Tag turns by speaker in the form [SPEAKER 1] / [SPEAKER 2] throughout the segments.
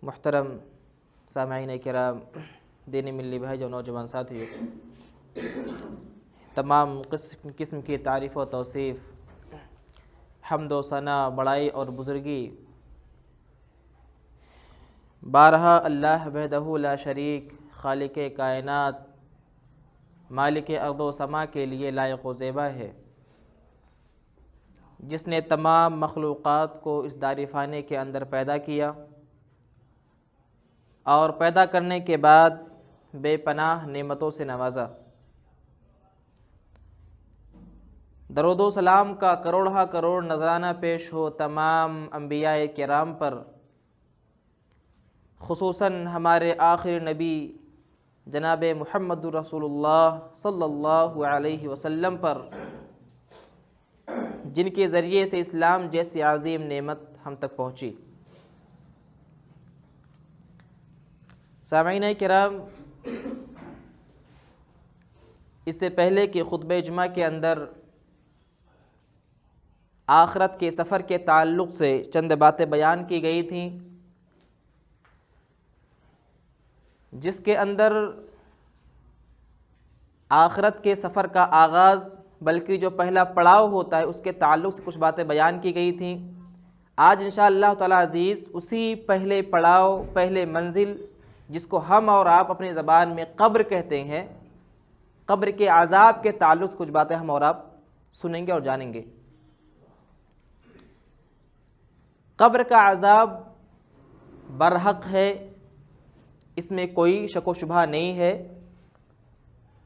[SPEAKER 1] محترم سامعین کرام، دینی ملی بھائی جو نوجوان ساتھیوں، تمام قسم کی تعریف و توصیف، حمد و ثنا، بڑائی اور بزرگی بارہا اللہ وحدہ لا شریک، خالق کائنات، مالک ارض و سما کے لیے لائق و زیبا ہے، جس نے تمام مخلوقات کو اس دار فانی کے اندر پیدا کیا اور پیدا کرنے کے بعد بے پناہ نعمتوں سے نوازا۔ درود و سلام کا کروڑہ کروڑ نذرانہ پیش ہو تمام انبیاء کرام پر، خصوصاً ہمارے آخری نبی جناب محمد رسول اللہ صلی اللہ علیہ وسلم پر، جن کے ذریعے سے اسلام جیسی عظیم نعمت ہم تک پہنچی۔ سامعین کرام، اس سے پہلے کہ خطبہ جمعہ کے اندر آخرت کے سفر کے تعلق سے چند باتیں بیان کی گئی تھیں، جس کے اندر آخرت کے سفر کا آغاز بلکہ جو پہلا پڑاؤ ہوتا ہے اس کے تعلق سے کچھ باتیں بیان کی گئی تھیں۔ آج انشاءاللہ تعالی عزیز اسی پہلے پڑاؤ، پہلے منزل، جس کو ہم اور آپ اپنی زبان میں قبر کہتے ہیں، قبر کے عذاب کے تعلق سے کچھ باتیں ہم اور آپ سنیں گے اور جانیں گے۔ قبر کا عذاب برحق ہے، اس میں کوئی شک و شبہ نہیں ہے،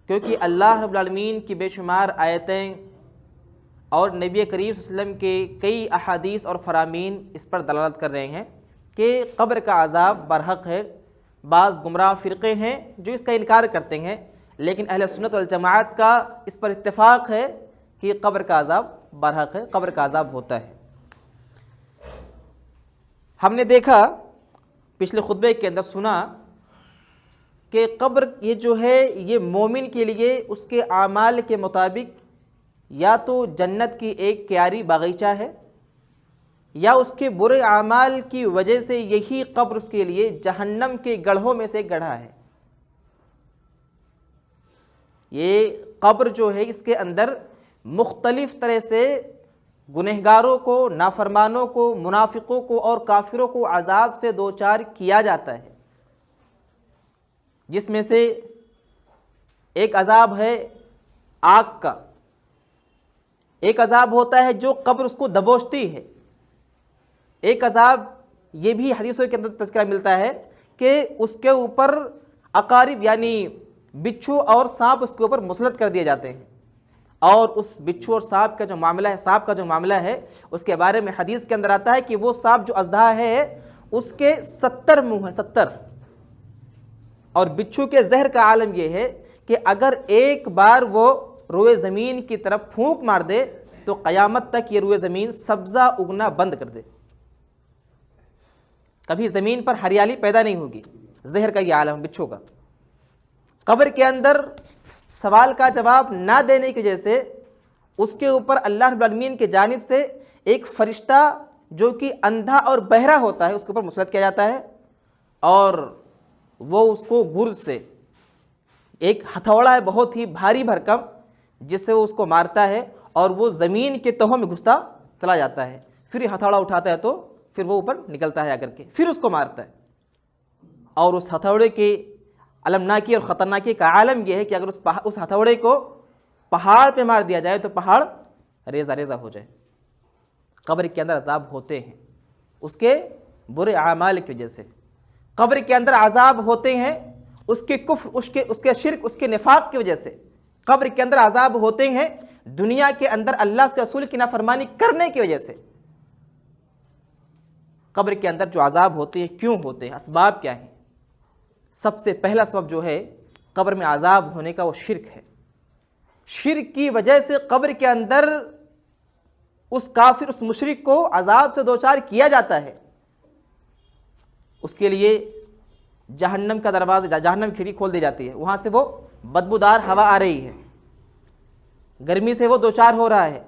[SPEAKER 1] کیونکہ اللہ رب العالمین کی بے شمار آیتیں اور نبی کریم صلی اللہ علیہ وسلم کے کئی احادیث اور فرامین اس پر دلالت کر رہے ہیں کہ قبر کا عذاب برحق ہے۔ بعض گمراہ فرقے ہیں جو اس کا انکار کرتے ہیں، لیکن اہل سنت والجماعت کا اس پر اتفاق ہے کہ قبر کا عذاب برحق ہے، قبر کا عذاب ہوتا ہے۔ ہم نے دیکھا پچھلے خطبے کے اندر سنا کہ قبر یہ جو ہے یہ مومن کے لیے اس کے اعمال کے مطابق یا تو جنت کی ایک پیاری باغیچہ ہے، یا اس کے برے اعمال کی وجہ سے یہی قبر اس کے لیے جہنم کے گڑھوں میں سے ایک گڑھا ہے۔ یہ قبر جو ہے اس کے اندر مختلف طرح سے گنہگاروں کو، نافرمانوں کو، منافقوں کو اور کافروں کو عذاب سے دوچار کیا جاتا ہے، جس میں سے ایک عذاب ہے آگ کا، ایک عذاب ہوتا ہے جو قبر اس کو دبوچتی ہے، ایک عذاب یہ بھی حدیثوں کے اندر تذکرہ ملتا ہے کہ اس کے اوپر عقارب یعنی بچھو اور سانپ اس کے اوپر مسلط کر دیے جاتے ہیں، اور اس بچھو اور سانپ کا جو معاملہ ہے اس کے بارے میں حدیث کے اندر آتا ہے کہ وہ سانپ جو اژدہا ہے اس کے 70 منہ ہیں، 70۔ اور بچھو کے زہر کا عالم یہ ہے کہ اگر ایک بار وہ روئے زمین کی طرف پھونک مار دے تو قیامت تک یہ روئے زمین سبزہ اگنا بند کر دے، کبھی زمین پر ہریالی پیدا نہیں ہوگی۔ زہر کا یہ عالم بچھو کا۔ قبر کے اندر سوال کا جواب نہ دینے کی وجہ سے اس کے اوپر اللہ رب العالمین کی جانب سے ایک فرشتہ جو کہ اندھا اور بہرا ہوتا ہے اس کے اوپر مسلط کیا جاتا ہے، اور وہ اس کو گرز سے، ایک ہتھوڑا ہے بہت ہی بھاری بھرکم جس سے وہ اس کو مارتا ہے، اور وہ زمین کے تہوں میں گھستا چلا جاتا ہے، پھر یہ ہتھوڑا اٹھاتا ہے تو پھر وہ اوپر نکلتا ہے آ کر کے پھر اس کو مارتا ہے۔ اور اس ہتھوڑے کی المناکی اور خطرناکی کا عالم یہ ہے کہ اگر اس ہتھوڑے کو پہاڑ پہ مار دیا جائے تو پہاڑ ریزہ ریزہ ہو جائے۔ قبر کے اندر عذاب ہوتے ہیں اس کے برے اعمال کی وجہ سے، قبر کے اندر عذاب ہوتے ہیں اس کے کفر، اس کے شرک، اس کے نفاق کی وجہ سے، قبر کے اندر عذاب ہوتے ہیں دنیا کے اندر اللہ کے رسول کی نافرمانی کرنے کی وجہ سے۔ قبر کے اندر جو عذاب ہوتے ہیں کیوں ہوتے ہیں، اسباب کیا ہیں؟ سب سے پہلا سبب جو ہے قبر میں عذاب ہونے کا وہ شرک ہے۔ شرک کی وجہ سے قبر کے اندر اس کافر، اس مشرک کو عذاب سے دوچار کیا جاتا ہے۔ اس کے لیے جہنم کا دروازہ، جہنم کھڑکی کھول دی جاتی ہے، وہاں سے وہ بدبودار ہوا آ رہی ہے، گرمی سے وہ دوچار ہو رہا ہے۔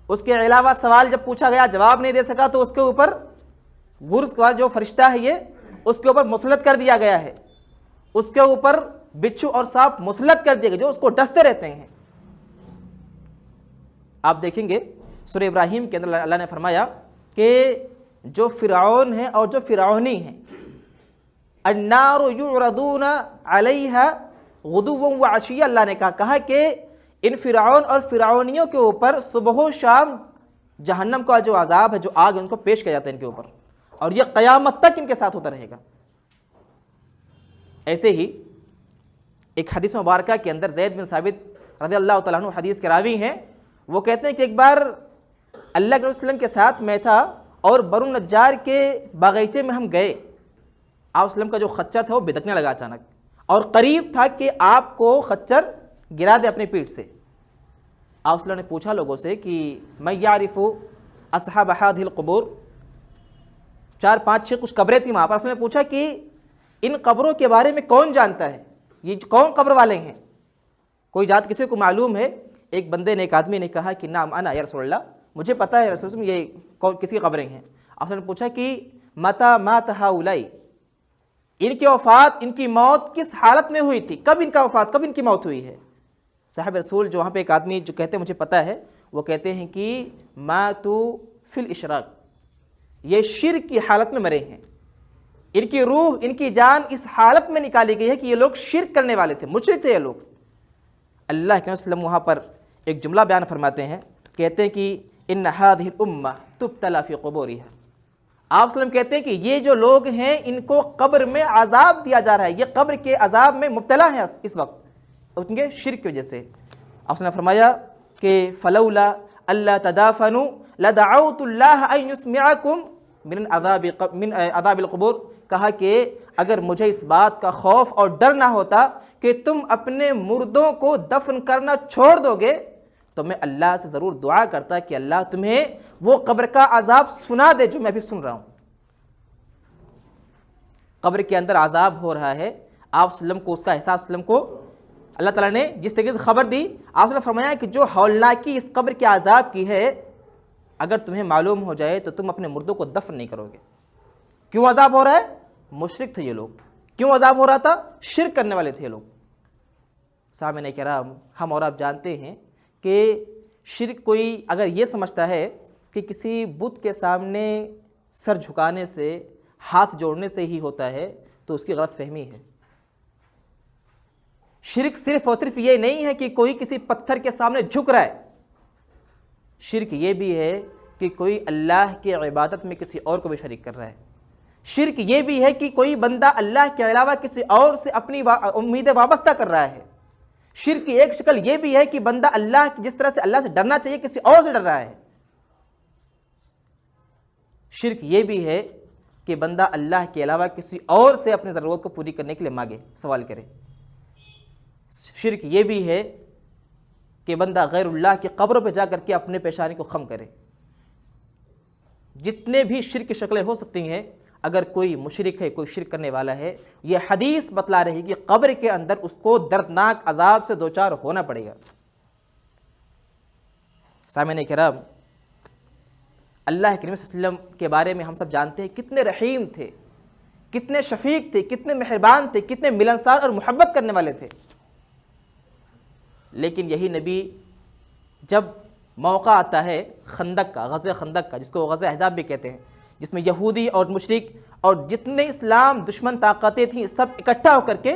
[SPEAKER 1] اس کے علاوہ سوال جب پوچھا گیا جواب نہیں دے سکا تو اس کے اوپر غرز کا جو فرشتہ ہے یہ اس کے اوپر مسلط کر دیا گیا ہے، اس کے اوپر بچھو اور سانپ مسلط کر دیے گئے جو اس کو ڈستے رہتے ہیں۔ آپ دیکھیں گے سورہ ابراہیم کے اندر اللہ نے فرمایا کہ جو فرعون ہیں اور جو فرعونی ہیں، النار یعرضون علیہا غدوا وعشیا، اللہ نے کہا کہ ان فرعون اور فرعونیوں کے اوپر صبح و شام جہنم کا جو عذاب ہے، جو آگ ہے، ان کو پیش کیا جاتا ہے ان کے اوپر، اور یہ قیامت تک ان کے ساتھ ہوتا رہے گا۔ ایسے ہی ایک حدیث مبارکہ کے اندر زید بن ثابت رضی اللہ تعالیٰ عنہ حدیث کے راوی ہیں، وہ کہتے ہیں کہ ایک بار اللہ کے وسلم کے ساتھ میں تھا اور بنو نجار کے باغیچے میں ہم گئے، آپ وسلم کا جو خچر تھا وہ بدکنے لگا اچانک، اور قریب تھا کہ آپ کو خچر گرا دے اپنی پیٹھ سے۔ آپ وسلم نے پوچھا لوگوں سے کہ میں یعرف اصحاب هذه القبور، 4 5 6 کچھ قبریں تھیں وہاں پر، نے پوچھا کہ ان قبروں کے بارے میں کون جانتا ہے، یہ کون قبر والے ہیں، کوئی ذات کسی کو معلوم ہے؟ ایک بندے نے، ایک آدمی نے کہا کہ نعم انا یا رسول اللہ، مجھے پتہ ہے رسول اللہ، یہ کس کی قبریں ہیں۔ آپ نے پوچھا کہ متى مات هؤلاء، ان کی وفات، ان کی موت کس حالت میں ہوئی تھی، کب ان کا وفات، کب ان کی موت ہوئی ہے؟ صاحب رسول جو وہاں پہ ایک آدمی جو کہتے ہیں مجھے پتہ ہے، وہ کہتے ہیں کہ ماتوا فی الاشراک، یہ شرک کی حالت میں مرے ہیں، ان کی روح، ان کی جان اس حالت میں نکالی گئی ہے کہ یہ لوگ شرک کرنے والے تھے، مشرک تھے یہ لوگ۔ اللہ کے وسلم وہاں پر ایک جملہ بیان فرماتے ہیں، کہتے ہیں کہ ان هذه الامہ تبتلى فی قبورها، آپ وسلم کہتے ہیں کہ یہ جو لوگ ہیں ان کو قبر میں عذاب دیا جا رہا ہے، یہ قبر کے عذاب میں مبتلا ہیں اس وقت ان کے شرک کی وجہ سے۔ آپ نے فرمایا کہ فلولا الا تدافنوا لدعوت اللہ ان یسمعکم من عذاب القبور، کہا کہ اگر مجھے اس بات کا خوف اور ڈر نہ ہوتا کہ تم اپنے مردوں کو دفن کرنا چھوڑ دو گے تو میں اللہ سے ضرور دعا کرتا کہ اللہ تمہیں وہ قبر کا عذاب سنا دے جو میں بھی سن رہا ہوں۔ قبر کے اندر عذاب ہو رہا ہے، آپ وسلم کو اس کا احساس، وسلم کو اللہ تعالیٰ نے جس طریقے سے خبر دی، آپ نے فرمایا کہ جو ہولناکی اس قبر کے عذاب کی ہے، اگر تمہیں معلوم ہو جائے تو تم اپنے مردوں کو دفن نہیں کرو گے۔ کیوں عذاب ہو رہا ہے؟ مشرک تھے یہ لوگ۔ کیوں عذاب ہو رہا تھا؟ شرک کرنے والے تھے یہ لوگ۔ سامعین کرام، ہم اور آپ جانتے ہیں کہ شرک کوئی اگر یہ سمجھتا ہے کہ کسی بت کے سامنے سر جھکانے سے، ہاتھ جوڑنے سے ہی ہوتا ہے تو اس کی غلط فہمی ہے۔ شرک صرف اور صرف یہ نہیں ہے کہ کوئی کسی پتھر کے سامنے جھک رہا ہے، شرک یہ بھی ہے کہ کوئی اللہ کی عبادت میں کسی اور کو بھی شریک کر رہا ہے۔ شرک یہ بھی ہے کہ کوئی بندہ اللہ کے علاوہ کسی اور سے اپنی امیدیں وابستہ کر رہا ہے۔ شرک کی ایک شکل یہ بھی ہے کہ بندہ اللہ، جس طرح سے اللہ سے ڈرنا چاہیے کسی اور سے ڈر رہا ہے۔ شرک یہ بھی ہے کہ بندہ اللہ کے علاوہ کسی اور سے اپنی ضرورت کو پوری کرنے کے لیے مانگے، سوال کرے۔ شرک یہ بھی ہے کہ بندہ غیر اللہ کی قبروں پہ جا کر کے اپنے پیشانی کو خم کرے۔ جتنے بھی شرک کی شکلیں ہو سکتی ہیں، اگر کوئی مشرک ہے، کوئی شرک کرنے والا ہے، یہ حدیث بتلا رہی کہ قبر کے اندر اس کو دردناک عذاب سے دوچار ہونا پڑے گا۔ سامعین کرام، اللہ کے نبی صلی اللہ علیہ وسلم کے بارے میں ہم سب جانتے ہیں کتنے رحیم تھے، کتنے شفیق تھے، کتنے مہربان تھے، کتنے ملنسار اور محبت کرنے والے تھے۔ لیکن یہی نبی جب موقع آتا ہے خندق کا، غزوہ خندق کا، جس کو غزوہ احزاب بھی کہتے ہیں، جس میں یہودی اور مشرک اور جتنے اسلام دشمن طاقتیں تھیں سب اکٹھا ہو کر کے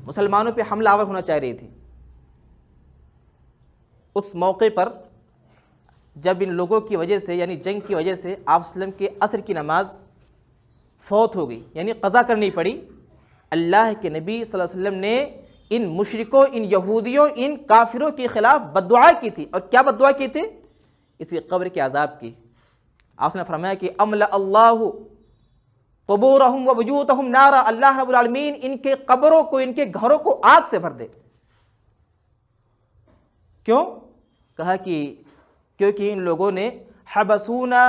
[SPEAKER 1] مسلمانوں پہ حملہ آور ہونا چاہ رہی تھی، اس موقع پر جب ان لوگوں کی وجہ سے، یعنی جنگ کی وجہ سے، آپ وسلم کے عصر کی نماز فوت ہو گئی، یعنی قضا کرنی پڑی، اللہ کے نبی صلی اللہ علیہ وسلم نے ان مشرکوں، ان یہودیوں، ان کافروں کے خلاف بددعا کی تھی۔ اور کیا بددعا کی تھی؟ اسی قبر کے عذاب کی۔ آپ نے فرمایا کہ املأ اللہ قبورہم وبیوتہم نارا، اللہ رب العالمین ان کے قبروں کو، ان کے گھروں کو آگ سے بھر دے۔ کیوں؟ کہا کہ کیونکہ ان لوگوں نے حبسونا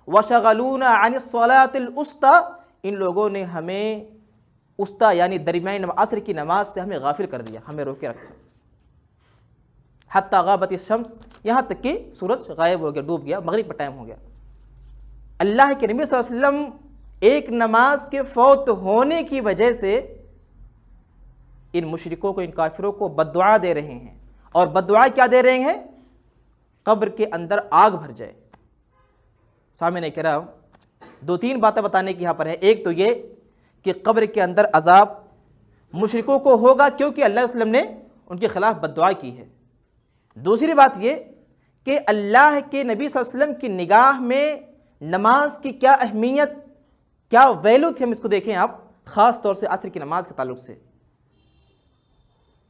[SPEAKER 1] وشغلونا عن الصلاة الوسطی، ان لوگوں نے ہمیں وسطی یعنی درمیانی عصر کی نماز سے ہمیں غافل کر دیا، ہمیں روکے رکھا، حتی غابت الشمس، یہاں تک کہ سورج غائب ہو گیا، ڈوب گیا، مغرب کا ٹائم ہو گیا۔ اللہ کے نبی صلی اللہ علیہ وسلم ایک نماز کے فوت ہونے کی وجہ سے ان مشرکوں کو، ان کافروں کو بد دعا دے رہے ہیں. اور بد دعا کیا دے رہے ہیں؟ قبر کے اندر آگ بھر جائے. سامعین کرام، دو تین باتیں بتانے کی یہاں پر ہے. ایک تو یہ کہ قبر کے اندر عذاب مشرکوں کو ہوگا کیونکہ اللہ علیہ وسلم نے ان کے خلاف بد دعا کی ہے. دوسری بات یہ کہ اللہ کے نبی صلی اللہ علیہ وسلم کی نگاہ میں نماز کی کیا اہمیت، کیا ویلو تھی، ہم اس کو دیکھیں آپ خاص طور سے عصر کی نماز کے تعلق سے.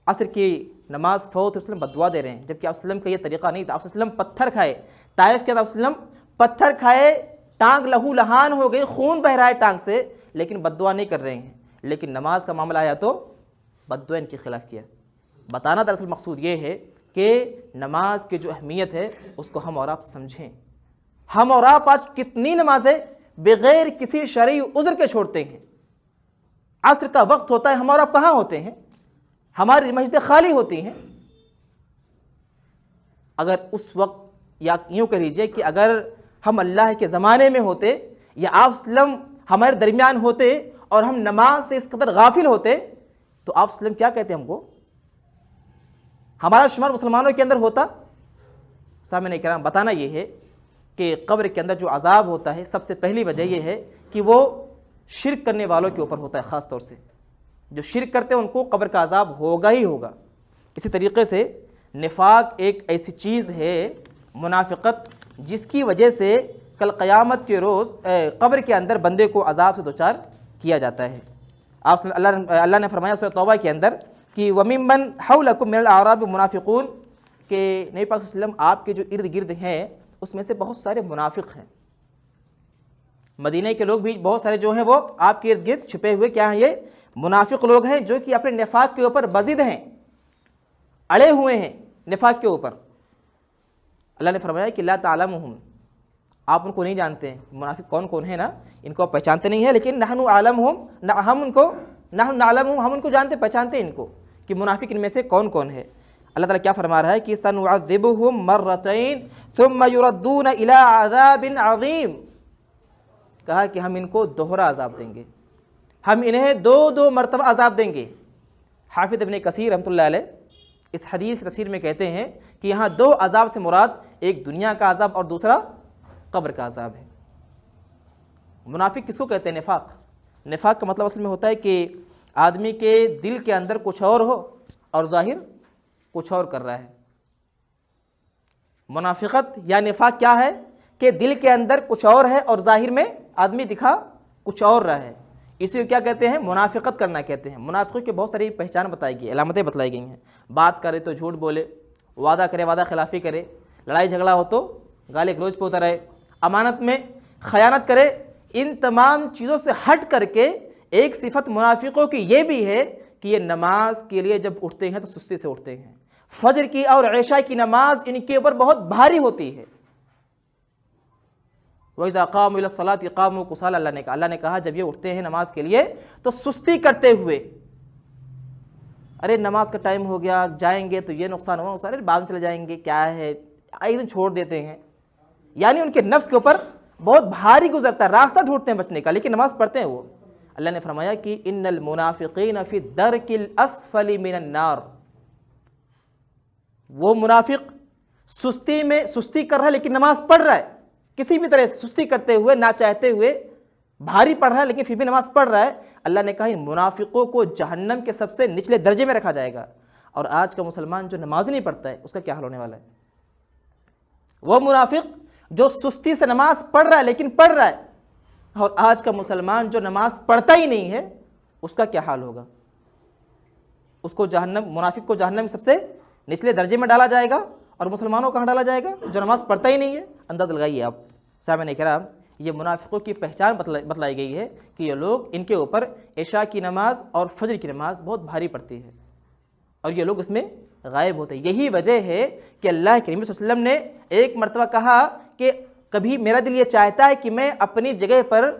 [SPEAKER 1] عصر کی نماز فوت وسلم بد دعا دے رہے ہیں، جبکہ آپ وسلم کا یہ طریقہ نہیں تھا. آپ وسلم پتھر کھائے، طائف کے آپ وسلم پتھر کھائے، ٹانگ لہو لہان ہو گئی، خون بہ رہا ہے ٹانگ سے، لیکن بد دعا نہیں کر رہے ہیں. لیکن نماز کا معاملہ آیا تو بد دعا ان کے خلاف کیا. بتانا دراصل مقصود یہ ہے کہ نماز کی جو اہمیت ہے اس کو ہم اور آپ سمجھیں. ہم اور آپ آج کتنی نمازیں بغیر کسی شرعی عذر کے چھوڑتے ہیں. عصر کا وقت ہوتا ہے، ہم اور آپ کہاں ہوتے ہیں؟ ہماری مسجدیں خالی ہوتی ہیں. اگر اس وقت، یا یوں کہہ لیجیے کہ اگر ہم اللہ کے زمانے میں ہوتے یا آپ وسلم ہمارے درمیان ہوتے اور ہم نماز سے اس قدر غافل ہوتے تو آپ وسلم کیا کہتے ہم کو؟ ہمارا شمار مسلمانوں کے اندر ہوتا؟ سامعین کرام، بتانا یہ ہے کہ قبر کے اندر جو عذاب ہوتا ہے، سب سے پہلی وجہ یہ ہے کہ وہ شرک کرنے والوں کے اوپر ہوتا ہے. خاص طور سے جو شرک کرتے ہیں ان کو قبر کا عذاب ہوگا ہی ہوگا. اسی طریقے سے نفاق ایک ایسی چیز ہے، منافقت، جس کی وجہ سے کل قیامت کے روز قبر کے اندر بندے کو عذاب سے دوچار کیا جاتا ہے. آپ اللہ نے فرمایا سورہ توبہ کے اندر کہ وَمِمَّنْ حَوْلَكُمْ مِنَ الْأَعْرَابِ مُنَافِقُونَ، کہ نبی پاک صلی اللہ علیہ وسلم آپ کے جو ارد گرد ہیں اس میں سے بہت سارے منافق ہیں. مدینہ کے لوگ بھی بہت سارے جو ہیں وہ آپ کے ارد گرد چھپے ہوئے کیا ہیں؟ یہ منافق لوگ ہیں جو کہ اپنے نفاق کے اوپر بزد ہیں، اڑے ہوئے ہیں نفاق کے اوپر. اللہ نے فرمایا کہ لا تعلمہم، آپ ان کو نہیں جانتے ہیں. منافق کون کون ہیں نا، ان کو آپ پہچانتے نہیں ہیں، لیکن نحن عالمہم، ہم ان کو جانتے پہچانتے ان کو کہ منافق ان میں سے کون کون ہے. اللہ تعالیٰ کیا فرما رہا ہے کہ سنعذبہم مرتین ثم یردون الی عذاب عظیم، کہا کہ ہم ان کو دوہرا عذاب دیں گے، ہم انہیں دو مرتبہ عذاب دیں گے. حافظ ابن کثیر رحمۃ اللہ علیہ اس حدیث کی تفسیر میں کہتے ہیں کہ یہاں دو عذاب سے مراد ایک دنیا کا عذاب اور دوسرا قبر کا عذاب ہے. منافق کس کو کہتے ہیں؟ نفاق کا مطلب اصل میں ہوتا ہے کہ آدمی کے دل کے اندر کچھ اور ہو اور ظاہر کچھ اور کر رہا ہے. منافقت یا نفاق کیا ہے کہ دل کے اندر کچھ اور ہے اور ظاہر میں آدمی دکھا کچھ اور رہا ہے. اسی کو کیا کہتے ہیں؟ منافقت کرنا کہتے ہیں. منافقوں کی بہت ساری پہچان بتائی گئی، علامتیں بتلائی گئی ہیں. بات کرے تو جھوٹ بولے، وعدہ کرے وعدہ خلافی کرے، لڑائی جھگڑا ہو تو گالی گلوچ پہ اتر آئے، امانت میں خیانت کرے. ان تمام چیزوں سے ہٹ کر کے ایک صفت منافقوں کی یہ بھی ہے کہ یہ نماز کے لیے جب اٹھتے ہیں تو سستی سے اٹھتے ہیں. فجر کی اور عشاء کی نماز ان کے اوپر بہت بھاری ہوتی ہے. وَإِذَا قَامُوا إِلَى الصَّلَاةِ قَامُوا كُسَالَىٰ، اللہ نے کہا جب یہ اٹھتے ہیں نماز کے لیے تو سستی کرتے ہوئے. ارے نماز کا ٹائم ہو گیا، جائیں گے تو یہ نقصان ہو، ارے بعد میں چلے جائیں گے، کیا ہے، ایک دن چھوڑ دیتے ہیں. یعنی ان کے نفس کے اوپر بہت بھاری گزرتا ہے، راستہ ڈھونڈتے ہیں بچنے کا، لیکن نماز پڑھتے ہیں وہ. اللہ نے فرمایا کہ ان المنافقین فی الدرک الاسفل من النار، وہ منافق سستی کر رہا ہے لیکن نماز پڑھ رہا ہے، کسی بھی طرح سے سستی کرتے ہوئے، نہ چاہتے ہوئے، بھاری پڑھ رہا ہے لیکن پھر بھی نماز پڑھ رہا ہے. اللہ نے کہا ان منافقوں کو جہنم کے سب سے نچلے درجے میں رکھا جائے گا. اور آج کا مسلمان جو نماز نہیں پڑھتا ہے اس کا کیا حال ہونے والا ہے؟ وہ منافق جو سستی سے نماز پڑھ رہا ہے لیکن پڑھ رہا ہے، اور آج کا مسلمان جو نماز پڑھتا ہی نہیں ہے اس کا کیا حال ہوگا؟ اس کو جہنم، منافق کو جہنم میں سب سے نچلے درجے میں ڈالا جائے گا، اور مسلمانوں کہاں ڈالا جائے گا؟ جو نماز پڑھتا ہی نہیں ہے. انداز لگائیے آپ. سامعین کرام، یہ منافقوں کی پہچان بتلائی گئی ہے کہ یہ لوگ، ان کے اوپر عشاء کی نماز اور فجر کی نماز بہت بھاری پڑتی ہے اور یہ لوگ اس میں غائب ہوتے ہیں. یہی وجہ ہے کہ اللہ کے نبی صلی اللہ علیہ وسلم نے ایک مرتبہ کہا کہ کبھی میرا دل یہ چاہتا ہے کہ میں اپنی جگہ پر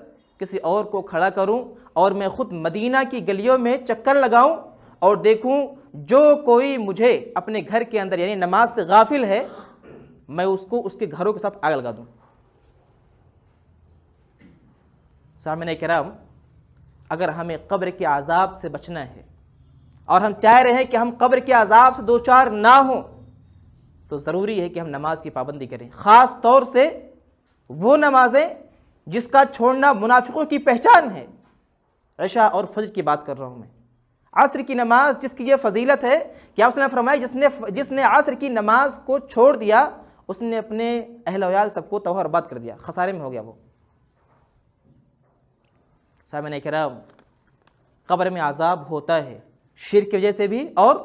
[SPEAKER 1] کسی اور کو کھڑا کروں اور میں خود مدینہ کی گلیوں میں چکر لگاؤں اور دیکھوں جو کوئی مجھے اپنے گھر کے اندر یعنی نماز سے غافل ہے، میں اس کو اس کے گھروں کے ساتھ آگ لگا دوں. سامعین کرام، اگر ہمیں قبر کے عذاب سے بچنا ہے اور ہم چاہ رہے ہیں کہ ہم قبر کے عذاب سے دوچار نہ ہوں، تو ضروری ہے کہ ہم نماز کی پابندی کریں، خاص طور سے وہ نمازیں جس کا چھوڑنا منافقوں کی پہچان ہے۔ عشاء اور فجر کی بات کر رہا ہوں میں۔ عصر کی نماز جس کی یہ فضیلت ہے کہ آپ نے فرمایا جس نے عصر کی نماز کو چھوڑ دیا اس نے اپنے اہل ویال سب کو تباہ و برباد کر دیا، خسارے میں ہو گیا وہ۔ سامعین کرام، قبر میں عذاب ہوتا ہے شرک کی وجہ سے بھی اور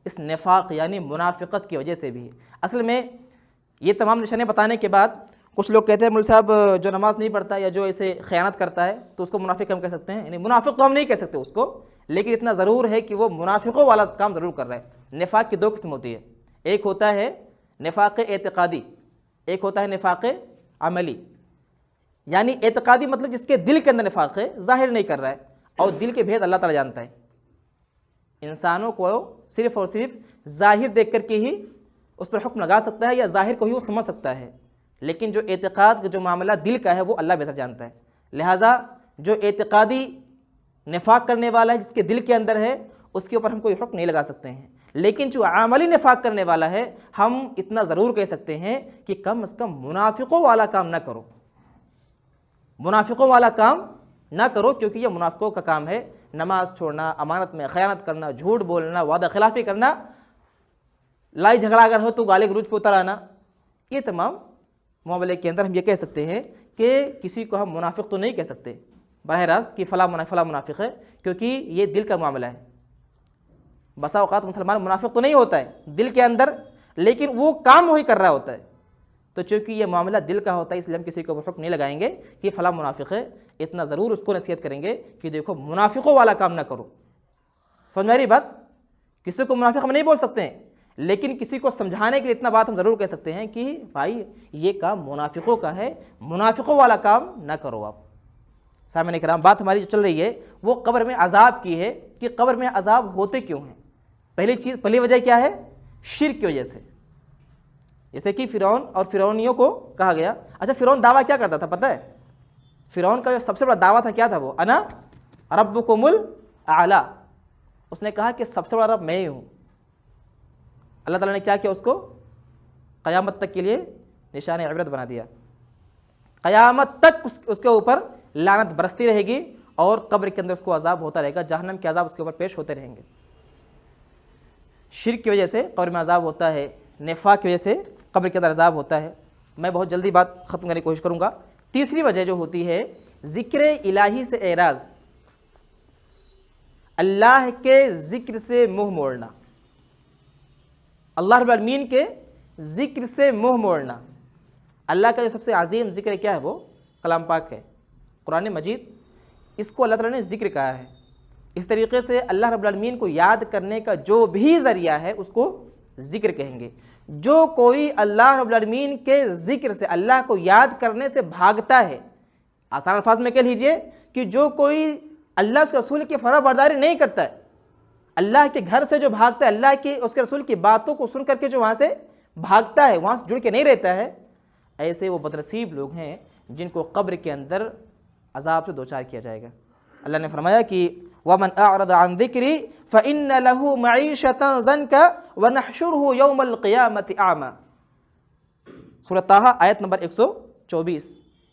[SPEAKER 1] اس نفاق یعنی منافقت کی وجہ سے بھی۔ اصل میں یہ تمام نشانیں بتانے کے بعد کچھ لوگ کہتے ہیں مول صاحب جو نماز نہیں پڑھتا یا جو ایسے خیانت کرتا ہے تو اس کو منافق ہم کہہ سکتے ہیں، یعنی منافق تو ہم نہیں کہہ سکتے اس کو، لیکن اتنا ضرور ہے کہ وہ منافقوں والا کام ضرور کر رہا ہے۔ نفاق کی دو قسم ہوتی ہے، ایک ہوتا ہے نفاق اعتقادی، ایک ہوتا ہے نفاق عملی۔ یعنی اعتقادی مطلب جس کے دل کے اندر نفاق ہے، ظاہر نہیں کر رہا ہے، اور دل کے بھید اللہ تعالیٰ جانتا ہے۔ انسانوں کو صرف اور صرف ظاہر دیکھ کر کے ہی اس پر حکم لگا سکتا ہے یا ظاہر کو ہی وہ سمجھ سکتا ہے، لیکن جو اعتقاد کا جو معاملہ دل کا ہے وہ اللہ بہتر جانتا ہے۔ لہٰذا جو اعتقادی نفاق کرنے والا ہے جس کے دل کے اندر ہے اس کے اوپر ہم کوئی حکم نہیں لگا سکتے ہیں، لیکن جو عملی نفاق کرنے والا ہے ہم اتنا ضرور کہہ سکتے ہیں کہ کم از کم منافقوں والا کام نہ کرو، منافقوں والا کام نہ کرو، کیونکہ یہ منافقوں کا کام ہے۔ نماز چھوڑنا، امانت میں خیانت کرنا، جھوٹ بولنا، وعدہ خلافی کرنا، لڑائی جھگڑا اگر ہو تو گالی گلوچ پہ اتر آنا، یہ تمام معاملے کے اندر ہم یہ کہہ سکتے ہیں کہ کسی کو ہم منافق تو نہیں کہہ سکتے براہ راست کہ فلاں منافق ہے، کیونکہ یہ دل کا معاملہ ہے۔ بسا اوقات مسلمان منافق تو نہیں ہوتا ہے دل کے اندر، لیکن وہ کام وہی کر رہا ہوتا ہے، تو چونکہ یہ معاملہ دل کا ہوتا ہے اس لیے ہم کسی کو حکم نہیں لگائیں گے کہ فلاں منافق ہے، اتنا ضرور اس کو نصیحت کریں گے کہ دیکھو منافقوں والا کام نہ کرو۔ سمجھ میں آ رہی بات؟ کسی کو منافق ہم نہیں بول سکتے ہیں، لیکن کسی کو سمجھانے کے لیے اتنا بات ہم ضرور کہہ سکتے ہیں کہ بھائی یہ کام منافقوں کا ہے، منافقوں والا کام نہ کرو آپ۔ سامعین کرام، بات ہماری جو چل رہی ہے وہ قبر میں عذاب کی ہے کہ قبر میں عذاب ہوتے کیوں ہیں۔ پہلی وجہ کیا ہے؟ شرک کی وجہ سے، جیسے کہ فرعون اور فرعونیوں کو کہا گیا۔ اچھا، فرعون دعویٰ کیا کرتا تھا پتہ ہے؟ فرعون کا جو سب سے بڑا دعویٰ تھا کیا تھا؟ وہ انا ربکم الاعلی، اس نے کہا کہ سب سے بڑا رب میں ہی ہوں۔ اللہ تعالیٰ نے کیا کیا؟ اس کو قیامت تک کے لیے نشان عبرت بنا دیا، قیامت تک اس کے اوپر لعنت برستی رہے گی اور قبر کے اندر اس کو عذاب ہوتا رہے گا، جہنم کے عذاب اس کے اوپر پیش ہوتے رہیں گے۔ شرک کی وجہ سے قبر میں عذاب ہوتا ہے، نفاق کی وجہ سے قبر کے اندر عذاب ہوتا ہے۔ میں بہت جلدی بات ختم کرنے کی کوشش کروں گا۔ تیسری وجہ جو ہوتی ہے ذکر الہی سے اعراض، اللہ کے ذکر سے منہ موڑنا، اللہ رب العالمین کے ذکر سے منہ موڑنا۔ اللہ کا جو سب سے عظیم ذکر کیا ہے؟ وہ کلام پاک ہے، قرآن مجید، اس کو اللہ تعالیٰ نے ذکر کہا ہے۔ اس طریقے سے اللہ رب العالمین کو یاد کرنے کا جو بھی ذریعہ ہے اس کو ذکر کہیں گے۔ جو کوئی اللہ رب العالمین کے ذکر سے، اللہ کو یاد کرنے سے بھاگتا ہے، آسان الفاظ میں کہہ لیجئے کہ جو کوئی اللہ اس کے رسول کی فرما برداری نہیں کرتا ہے، اللہ کے گھر سے جو بھاگتا ہے، اللہ کی اس کے رسول کی باتوں کو سن کر کے جو وہاں سے بھاگتا ہے، وہاں سے جڑ کے نہیں رہتا ہے، ایسے وہ بدنصیب لوگ ہیں جن کو قبر کے اندر عذاب سے دوچار کیا جائے گا۔ اللہ نے فرمایا کہ وَمَنْ أَعْرَضَ عَنْ ذِكْرِي فَإِنَّ لَهُ مَعِيشَةً ضَنْكَ وَنَحْشُرُهُ يَوْمَ الْقِيَامَةِ أَعْمَى۔ سورۃ طٰہٰ آیت نمبر 124۔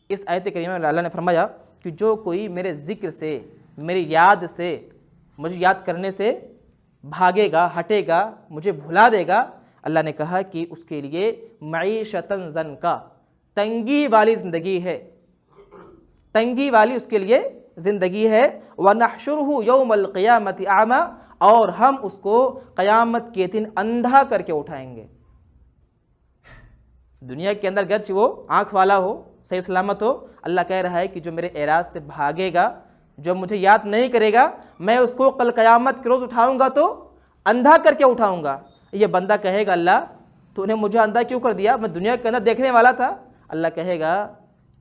[SPEAKER 1] اس آیت کریمہ میں اللہ نے فرمایا کہ جو کوئی میرے ذکر سے، میری یاد سے، مجھے یاد کرنے سے بھاگے گا، ہٹے گا، مجھے بھلا دے گا، اللہ نے کہا کہ اس کے لیے معیشتاً ضنکا، تنگی والی زندگی ہے، تنگی والی اس کے لیے زندگی ہے۔ وَنَحْشُرُهُ يَوْمَ الْقِيَامَةِ أَعْمَى، اور ہم اس کو قیامت کے دن اندھا کر کے اٹھائیں گے۔ دنیا کے اندر گرچہ وہ آنکھ والا ہو، صحیح سلامت ہو، اللہ کہہ رہا ہے کہ جو میرے اعراض سے بھاگے گا، جو مجھے یاد نہیں کرے گا، میں اس کو کل قیامت کے روز اٹھاؤں گا تو اندھا کر کے اٹھاؤں گا۔ یہ بندہ کہے گا اللہ تو نے مجھے اندھا کیوں کر دیا؟ میں دنیا کے اندر دیکھنے والا تھا۔ اللہ کہے گا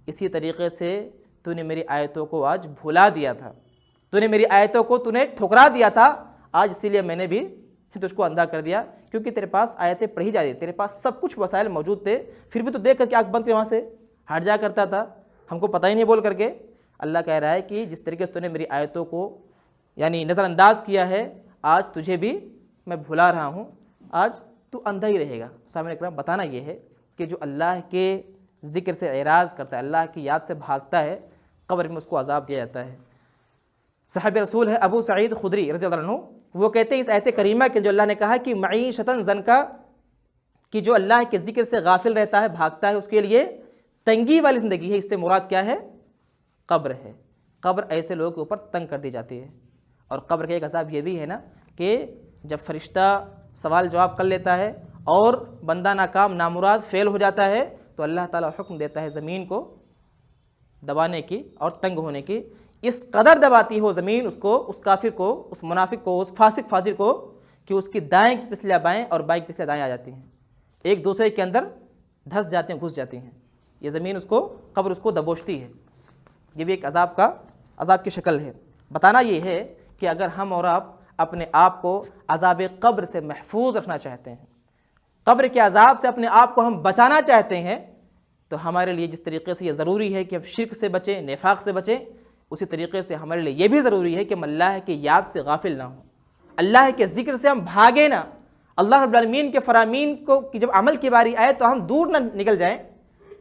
[SPEAKER 1] اسی طریقے سے تو نے میری آیتوں کو آج بھلا دیا تھا، تو نے میری آیتوں کو تو نے ٹھکرا دیا تھا، آج اسی لیے میں نے بھی تجھ کو اندھا کر دیا، کیونکہ تیرے پاس آیتیں پڑھی جاتی، تیرے پاس سب کچھ وسائل موجود تھے، پھر بھی تو دیکھ کر کے آنکھ بند کر وہاں سے ہٹ جا کرتا تھا، ہم کو پتہ ہی نہیں بول کر کے۔ اللہ کہہ رہا ہے کہ جس طریقے سے تو نے میری آیتوں کو یعنی نظر انداز کیا ہے، آج تجھے بھی میں بھلا رہا ہوں، آج تو اندھا ہی رہے گا۔ سامعین اکرام، بتانا یہ ہے کہ جو اللہ کے ذکر سے اعراض کرتا ہے، اللہ کی یاد سے بھاگتا ہے، قبر میں اس کو عذاب دیا جاتا ہے۔ صحابی رسول ہے ابو سعید خدری رضی اللہ عنہ، وہ کہتے ہیں اس آیت کریمہ کے جو اللہ نے کہا کہ معیشتاً زنکا، کہ جو اللہ کے ذکر سے غافل رہتا ہے، بھاگتا ہے، اس کے لیے تنگی والی زندگی ہے، اس سے مراد کیا ہے؟ قبر ہے۔ قبر ایسے لوگوں کے اوپر تنگ کر دی جاتی ہے۔ اور قبر کا ایک عذاب یہ بھی ہے نا کہ جب فرشتہ سوال جواب کر لیتا ہے اور بندہ ناکام نامراد فیل ہو جاتا ہے تو اللہ تعالیٰ حکم دیتا ہے زمین کو دبانے کی اور تنگ ہونے کی۔ اس قدر دباتی ہو زمین اس کو، اس کافر کو، اس منافق کو، اس فاسق فاجر کو، کہ اس کی دائیں کی پسلیاں بائیں اور بائیں کی پسلیاں دائیں آ جاتی ہیں، ایک دوسرے کے اندر دھس جاتے ہیں، گھس جاتی ہیں۔ یہ زمین اس کو، قبر اس کو دبوچتی ہے۔ یہ بھی ایک عذاب کی شکل ہے۔ بتانا یہ ہے کہ اگر ہم اور آپ اپنے آپ کو عذاب قبر سے محفوظ رکھنا چاہتے ہیں، قبر کے عذاب سے اپنے آپ کو ہم بچانا چاہتے ہیں، تو ہمارے لیے جس طریقے سے یہ ضروری ہے کہ ہم شرک سے بچیں، نفاق سے بچیں، اسی طریقے سے ہمارے لیے یہ بھی ضروری ہے کہ ہم اللہ کی یاد سے غافل نہ ہوں، اللہ کے ذکر سے ہم بھاگیں نہ، اللہ رب العالمین کے فرامین کو کہ جب عمل کی باری آئے تو ہم دور نہ نکل جائیں۔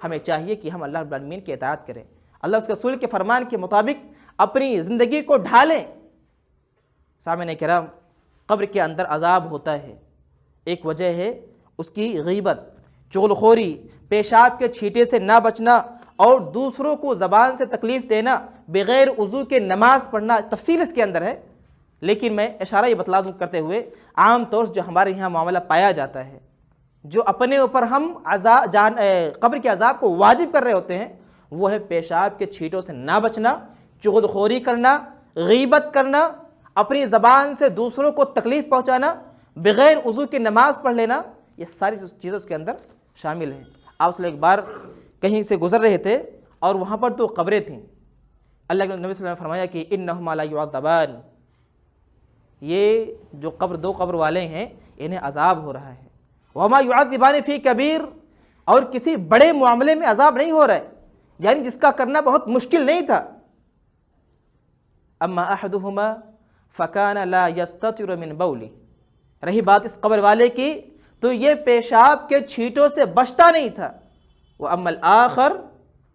[SPEAKER 1] ہمیں چاہیے کہ ہم اللہ رب العالمین کی اطاعت کریں، اللہ اس کے رسول کے فرمان کے مطابق اپنی زندگی کو ڈھالیں۔ سامعین کرام، قبر کے اندر عذاب ہوتا ہے، ایک وجہ ہے اس کی غیبت، چغلخوری، پیشاب کے چھینٹے سے نہ بچنا اور دوسروں کو زبان سے تکلیف دینا، بغیر وضو کے نماز پڑھنا، تفصیل اس کے اندر ہے، لیکن میں اشارہ یہ بتلا دوں کرتے ہوئے، عام طور سے جو ہمارے یہاں معاملہ پایا جاتا ہے، جو اپنے اوپر ہم قبر کے عذاب کو واجب کر رہے ہوتے ہیں، وہ ہے پیشاب کے چھینٹوں سے نہ بچنا، چغلخوری کرنا، غیبت کرنا، اپنی زبان سے دوسروں کو تکلیف پہنچانا، بغیر وضو کی نماز پڑھ لینا، یہ ساری چیزیں اس کے اندر شامل ہیں۔ آپ صلی اللہ ایک بار کہیں سے گزر رہے تھے اور وہاں پر تو قبریں تھیں۔ اللہ کے نبی صلی اللہ علیہ وسلم نے فرمایا کہ انہما لا یعذبان، یہ جو دو قبر والے ہیں انہیں عذاب ہو رہا ہے۔ وما یعذبان فی کبیر، اور کسی بڑے معاملے میں عذاب نہیں ہو رہا ہے، یعنی جس کا کرنا بہت مشکل نہیں تھا۔ اما احدہما فکان لا یستتر من بولی، رہی بات اس قبر والے کی تو یہ پیشاب کے چھینٹوں سے بچتا نہیں تھا۔ وَأَمَّا الْآخَرُ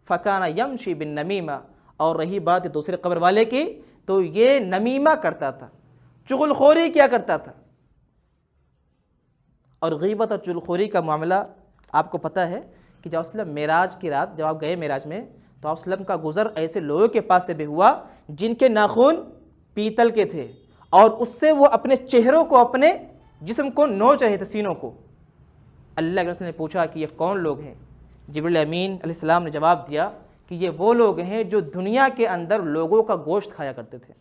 [SPEAKER 1] فَكَانَ يَمْشِي بِالنَّمِيمَةِ، اور رہی بات دوسرے قبر والے کی تو یہ نمیمہ کرتا تھا، چغلخوری کیا کرتا تھا۔ اور غیبت اور چغلخوری کا معاملہ آپ کو پتہ ہے کہ جب وسلم معراج کی رات جب آپ گئے معراج میں تو آپ وسلم کا گزر ایسے لوگوں کے پاس سے بھی ہوا جن کے ناخن پیتل کے تھے، اور اس سے وہ اپنے چہروں کو، اپنے جسم کو نوچ رہے تھے، سینوں کو۔ اللہ کے رسول نے پوچھا کہ یہ کون لوگ ہیں؟ جبریل امین علیہ السلام نے جواب دیا کہ یہ وہ لوگ ہیں جو دنیا کے اندر لوگوں کا گوشت کھایا کرتے تھے،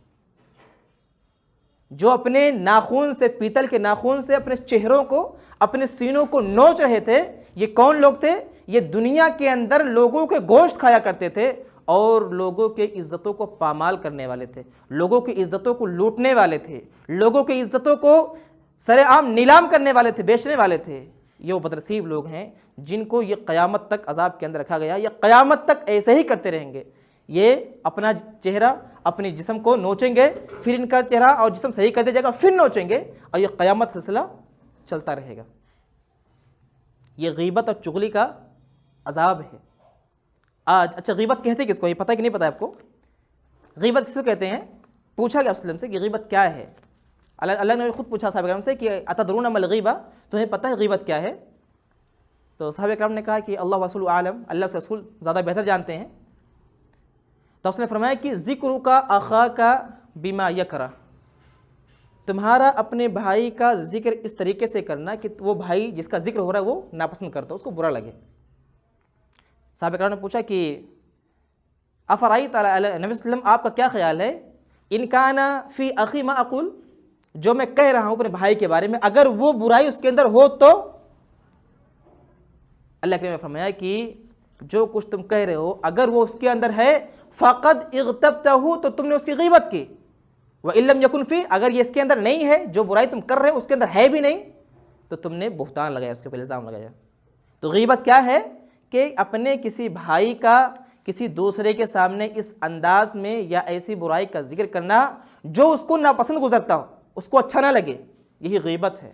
[SPEAKER 1] جو اپنے ناخن سے، پیتل کے ناخن سے اپنے چہروں کو، اپنے سینوں کو نوچ رہے تھے۔ یہ کون لوگ تھے؟ یہ دنیا کے اندر لوگوں کے گوشت کھایا کرتے تھے اور لوگوں کے عزتوں کو پامال کرنے والے تھے، لوگوں کی عزتوں کو لوٹنے والے تھے، لوگوں کی عزتوں کو سر عام نیلام کرنے والے تھے، بیچنے والے تھے۔ یہ وہ بدنصیب لوگ ہیں جن کو یہ قیامت تک عذاب کے اندر رکھا گیا، یہ قیامت تک ایسے ہی کرتے رہیں گے۔ یہ اپنا چہرہ، اپنے جسم کو نوچیں گے، پھر ان کا چہرہ اور جسم صحیح کر دیا جائے گا، پھر نوچیں گے، اور یہ قیامت سلسلہ چلتا رہے گا۔ یہ غیبت اور چغلی کا عذاب ہے۔ آج اچھا، غیبت کہتے کس کو؟ یہ پتہ کہ نہیں پتہ آپ کو؟ غیبت کس کو کہتے ہیں؟ پوچھا گیا وسلم سے کہ غیبت کیا ہے؟ اللہ نے خود پوچھا صحابہ کرام سے کہ اتدرون ما الغیبہ، تمہیں پتہ ہے غیبت کیا ہے؟ تو صحابہ کرام نے کہا کہ اللہ ورسولہ اعلم، اللہ کے رسول زیادہ بہتر جانتے ہیں۔ تو اس نے فرمایا کہ ذکرک اخاک بما یکرہ، تمہارا اپنے بھائی کا ذکر اس طریقے سے کرنا کہ وہ بھائی جس کا ذکر ہو رہا ہے وہ ناپسند کرتا، اس کو برا لگے۔ صحابہ کرام نے پوچھا کہ افرائیت نبی صلی اللہ علیہ وسلم آپ کا کیا خیال ہے، ان کان فی اخی ما اقول، جو میں کہہ رہا ہوں اپنے بھائی کے بارے میں اگر وہ برائی اس کے اندر ہو تو؟ اللہ کریم نے فرمایا کہ جو کچھ تم کہہ رہے ہو اگر وہ اس کے اندر ہے فقد اغتبتہ، تو تم نے اس کی غیبت کی، وَإِن لَمْ يَكُنْ فِي، اگر یہ اس کے اندر نہیں ہے، جو برائی تم کر رہے ہو اس کے اندر ہے بھی نہیں، تو تم نے بہتان لگایا، اس کے اوپر الزام لگایا۔ تو غیبت کیا ہے کہ اپنے کسی بھائی کا کسی دوسرے کے سامنے اس انداز میں یا ایسی برائی کا ذکر کرنا جو اس کو ناپسند گزرتا ہو، اس کو اچھا نہ لگے، یہی غیبت ہے۔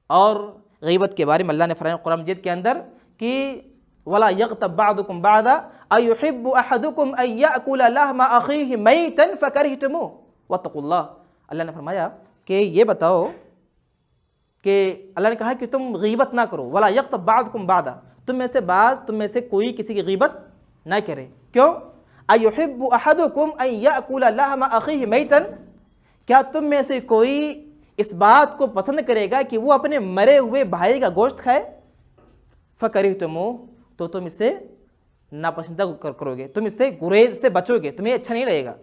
[SPEAKER 1] اور غیبت کے بارے میں اللہ نے فرمایا قرآن مجید کے اندر کہ وَلَا يَغْتَبْ بَعْضُكُمْ بَعْضًا أَيُحِبُّ أَحَدُكُمْ أَن يَأْكُلَ لَحْمَ أَخِيهِ مَيْتًا فَكَرِهْتُمُوهُ وَاتَّقُوا اللَّهَ۔ اللہ نے فرمایا کہ یہ بتاؤ کہ اللہ نے کہا کہ تم غیبت نہ کرو، وَلَا يَغْتَبْ بَعْضُكُمْ بَعْضًا، تم میں سے بعض، تم میں سے کوئی کسی کی غیبت نہ کرے۔ کیوں؟ أَيُحِبُّ أَحَدُكُمْ أَن يَأْكُلَ لَحْمَ أَخِيهِ مَيْتًا، کیا تم میں سے کوئی اس بات کو پسند کرے گا کہ وہ اپنے مرے ہوئے بھائی کا گوشت کھائے؟ فَكَرِهْتُمُوهُ، تو تم اس سے ناپسندہ کرو گے، تم اس سے گریز سے بچو گے، تمہیں اچھا نہیں لگے گا۔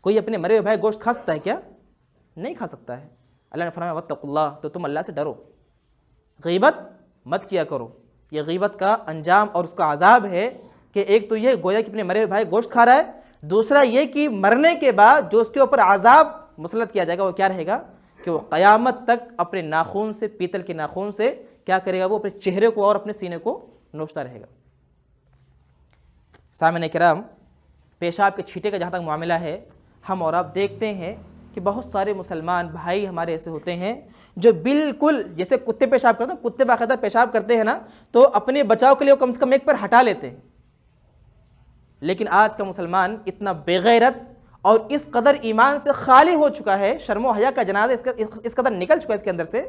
[SPEAKER 1] کوئی اپنے مرے ہوئے بھائی گوشت کھا سکتا ہے کیا؟ نہیں کھا سکتا ہے۔ اللہ نے فرمایا وَاتَّقُوا اللَّهَ، تو تم اللہ سے ڈرو، غیبت مت کیا کرو۔ یہ غیبت کا انجام اور اس کا عذاب ہے کہ ایک تو یہ گویا کہ اپنے مرے ہوئے بھائی گوشت کھا رہا ہے، دوسرا یہ کہ مرنے کے بعد جو اس کے اوپر عذاب مسلط کیا جائے گا وہ کیا رہے گا کہ وہ قیامت تک اپنے ناخون سے، پیتل کے ناخون سے کیا کرے گا، وہ اپنے چہرے کو اور اپنے سینے کو نوچتا رہے گا۔ سامعین کرام، پیشاب کے چھینٹے کا جہاں تک معاملہ ہے، ہم اور آپ دیکھتے ہیں کہ بہت سارے مسلمان بھائی ہمارے ایسے ہوتے ہیں جو بالکل جیسے کتے پیشاب کرتے ہیں، کتے باقاعدہ پیشاب کرتے ہیں نا، تو اپنے بچاؤ کے لیے وہ کم سے کم ایک پر ہٹا لیتے ہیں۔ لیکن آج کا مسلمان اتنا بے غیرت اور اس قدر ایمان سے خالی ہو چکا ہے، شرم و حیا کا جنازہ اس قدر نکل چکا ہے اس کے اندر سے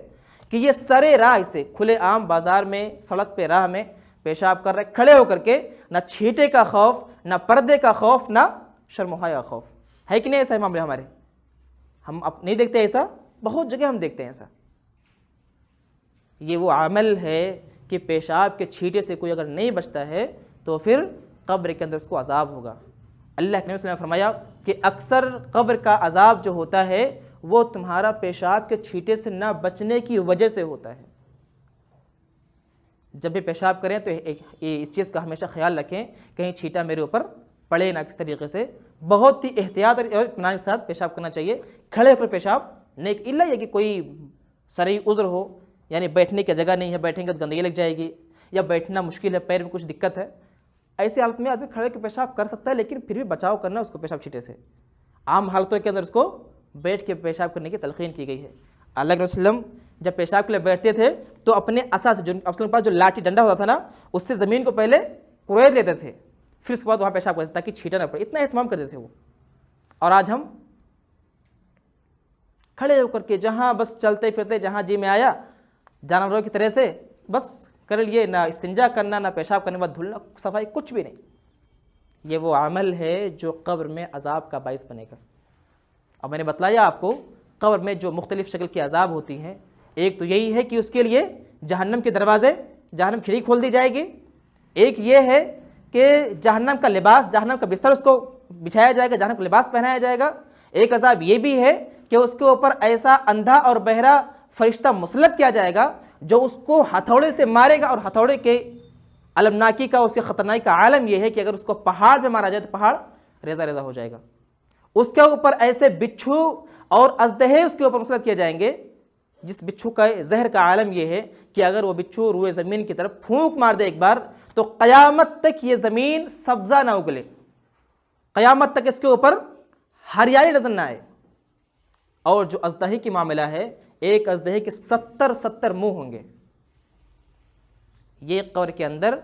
[SPEAKER 1] کہ یہ سرے راہ سے کھلے عام بازار میں، سڑک پہ، راہ میں پیشاب کر رہے کھڑے ہو کر کے، نہ چھینٹے کا خوف، نہ پردے کا خوف، نہ شرم و حیا کا خوف ہے کہ نہیں؟ ایسا ہے معاملہ ہمارے، ہم نہیں دیکھتے ایسا، بہت جگہ ہم دیکھتے ہیں ایسا۔ یہ وہ عمل ہے کہ پیشاب کے چھینٹے سے کوئی اگر نہیں بچتا ہے تو پھر قبر کے اندر اس کو عذاب ہوگا۔ اللہ کے نبی صلی اللہ علیہ وسلم نے فرمایا کہ اکثر قبر کا عذاب جو ہوتا ہے وہ تمہارا پیشاب کے چھینٹے سے نہ بچنے کی وجہ سے ہوتا ہے۔ جب بھی پیشاب کریں تو اس چیز کا ہمیشہ خیال رکھیں کہیں چھینٹا میرے اوپر پڑے نہ، کس طریقے سے بہت ہی احتیاط اور اطمینان کے ساتھ پیشاب کرنا چاہیے۔ کھڑے ہو کر پیشاب نہیں، الا یہ کہ کوئی شرعی عذر ہو، یعنی بیٹھنے کی جگہ نہیں ہے، بیٹھیں گے تو گندگی لگ جائے گی، یا بیٹھنا مشکل ہے، پیر میں کچھ دقت ہے، ایسی حالت میں آدمی کھڑے کے پیشاب کر سکتا ہے، لیکن پھر بھی بچاؤ کرنا اس کو پیشاب چھینٹے سے۔ عام حالتوں کے اندر اس کو بیٹھ کے پیشاب کرنے کی تلقین کی گئی ہے۔ اللہ کے وسلم جب پیشاب کے لیے بیٹھتے تھے تو اپنے عصا سے، جو اپنے پاس جو لاٹھی ڈنڈا ہوتا تھا نا، اس سے زمین کو پہلے کوڑید لیتے تھے، پھر اس کے بعد وہاں پیشاب کرتے تاکہ چھینٹا نہ پڑے، اتنا اہتمام کرتے تھے وہ۔ اور آج ہم کھڑے ہو کر کے جہاں بس چلتے پھرتے، جہاں جی میں آیا، جانوروں کی طرح سے بس کر لیے، نہ استنجا کرنا، نہ پیشاب کرنے کے بعد دھلنا، صفائی کچھ بھی نہیں۔ یہ وہ عمل ہے جو قبر میں عذاب کا باعث بنے گا۔ اب میں نے بتلایا آپ کو قبر میں جو مختلف شکل کی عذاب ہوتی ہیں، ایک تو یہی ہے کہ اس کے لیے جہنم کے دروازے، جہنم کھڑی کھول دی جائے گی، ایک یہ ہے کہ جہنم کا لباس، جہنم کا بستر اس کو بچھایا جائے گا، جہنم کا لباس پہنایا جائے گا، ایک عذاب یہ بھی ہے کہ اس کے اوپر ایسا اندھا اور بہرا فرشتہ مسلط کیا جائے گا جو اس کو ہتھوڑے سے مارے گا، اور ہتھوڑے کے المناکی کا، اس کے خطرناکی کا عالم یہ ہے کہ اگر اس کو پہاڑ پہ مارا جائے تو پہاڑ ریزہ ریزہ ہو جائے گا۔ اس کے اوپر ایسے بچھو اور اژدہے اس کے اوپر مسلط کیے جائیں گے، جس بچھو کا زہر کا عالم یہ ہے کہ اگر وہ بچھو روئے زمین کی طرف پھونک مار دے ایک بار تو قیامت تک یہ زمین سبزہ نہ اگلے، قیامت تک اس کے اوپر ہریالی نظر نہ آئے۔ اور جو اژدہے کی معاملہ ہے، ایک اژدہے کے 70 منہ ہوں گے۔ یہ قبر کے اندر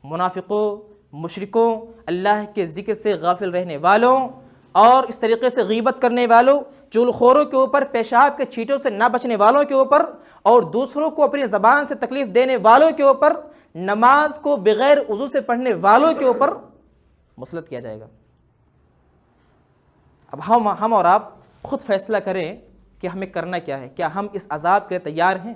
[SPEAKER 1] منافقوں، مشرکوں، اللہ کے ذکر سے غافل رہنے والوں اور اس طریقے سے غیبت کرنے والوں، چغلخوروں کے اوپر، پیشاب کے چھینٹوں سے نہ بچنے والوں کے اوپر، اور دوسروں کو اپنی زبان سے تکلیف دینے والوں کے اوپر، نماز کو بغیر وضو سے پڑھنے والوں کے اوپر مسلط کیا جائے گا۔ اب ہم اور آپ خود فیصلہ کریں کہ ہمیں کرنا کیا ہے۔ کیا ہم اس عذاب کے لیے تیار ہیں؟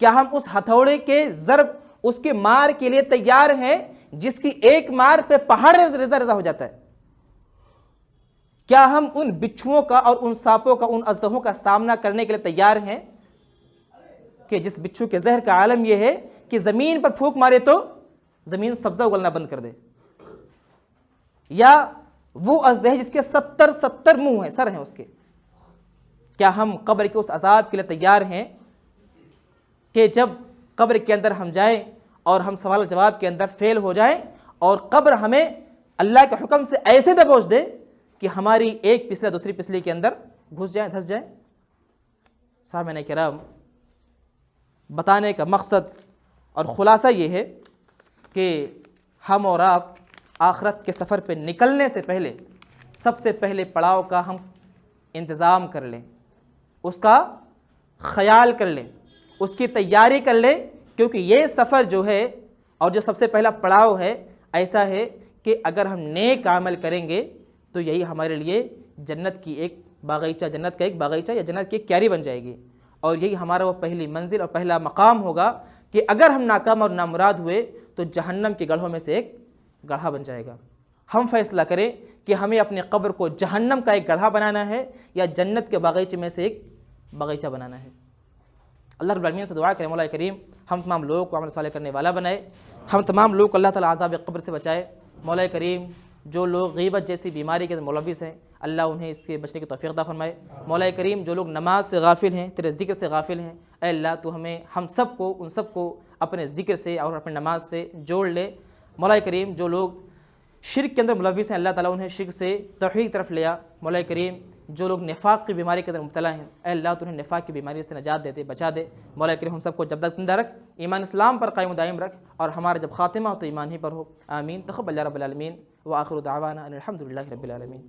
[SPEAKER 1] کیا ہم اس ہتھوڑے کے ضرب، اس کے مار کے لیے تیار ہیں جس کی ایک مار پہ پہاڑ ریزہ ریزہ ہو جاتا ہے؟ کیا ہم ان بچھوؤں کا اور ان سانپوں کا، ان اژدہوں کا سامنا کرنے کے لیے تیار ہیں کہ جس بچھو کے زہر کا عالم یہ ہے کہ زمین پر پھونک مارے تو زمین سبزہ اگلنا بند کر دے، یا وہ اژدہے جس کے 70 منہ ہیں، سر ہیں اس کے؟ کیا ہم قبر کے اس عذاب کے لیے تیار ہیں کہ جب قبر کے اندر ہم جائیں اور ہم سوال جواب کے اندر فیل ہو جائیں اور قبر ہمیں اللہ کے حکم سے ایسے دبوچ دے کہ ہماری ایک پسلا دوسری پسلی کے اندر گھس جائے، دھس جائے۔ سامعین کرام، بتانے کا مقصد اور خلاصہ یہ ہے کہ ہم اور آپ آخرت کے سفر پہ نکلنے سے پہلے سب سے پہلے پڑاؤ کا ہم انتظام کر لیں، اس کا خیال کر لیں، اس کی تیاری کر لیں، کیونکہ یہ سفر جو ہے اور جو سب سے پہلا پڑاؤ ہے ایسا ہے کہ اگر ہم نیک عمل کریں گے تو یہی ہمارے لیے جنت کی ایک باغیچہ، جنت کا ایک باغیچہ یا جنت کی ایک کیاری بن جائے گی، اور یہی ہمارا وہ پہلی منزل اور پہلا مقام ہوگا کہ اگر ہم ناکام اور نامراد ہوئے تو جہنم کے گڑھوں میں سے ایک گڑھا بن جائے گا۔ ہم فیصلہ کریں کہ ہمیں اپنے قبر کو جہنم کا ایک گڑھا بنانا ہے یا جنت کے باغیچے میں سے ایک باغیچہ بنانا ہے۔ اللہ رب العالمین سے دعا کریں مولا کریم ہم تمام لوگوں کو عمل صالح کرنے والا بنائے، ہم تمام لوگوں کو اللہ تعالیٰ عذاب قبر سے بچائے۔ مولا کریم جو لوگ غیبت جیسی بیماری کے ملوث ہیں اللہ انہیں اس کے بچنے کی توفیق عطا فرمائے۔ مولا کریم جو لوگ نماز سے غافل ہیں، تیرے ذکر سے غافل ہیں، اے اللہ تو ہمیں ہم سب کو ان سب کو اپنے ذکر سے اور اپنے نماز سے جوڑ لے۔ مولا کریم جو لوگ شرک کے اندر ملوث ہیں اللہ تعالیٰ انہیں شرک سے توحید کی طرف لیا۔ مولا کریم جو لوگ نفاق کی بیماری کے اندر مبتلا ہیں اے اللہ تو انہیں نفاق کی بیماری سے نجات دے دے، بچا دے۔ مولا کریم ہم سب کو جب تک زندہ رکھ، ایمان اسلام پر قائم و دائم رکھ، اور ہمارا جب خاتمہ ہو تو ایمان ہی پر ہو۔ آمین۔ تقبل یا رب العالمین، وآخر دعوانا ان الحمد للہ رب العالمین۔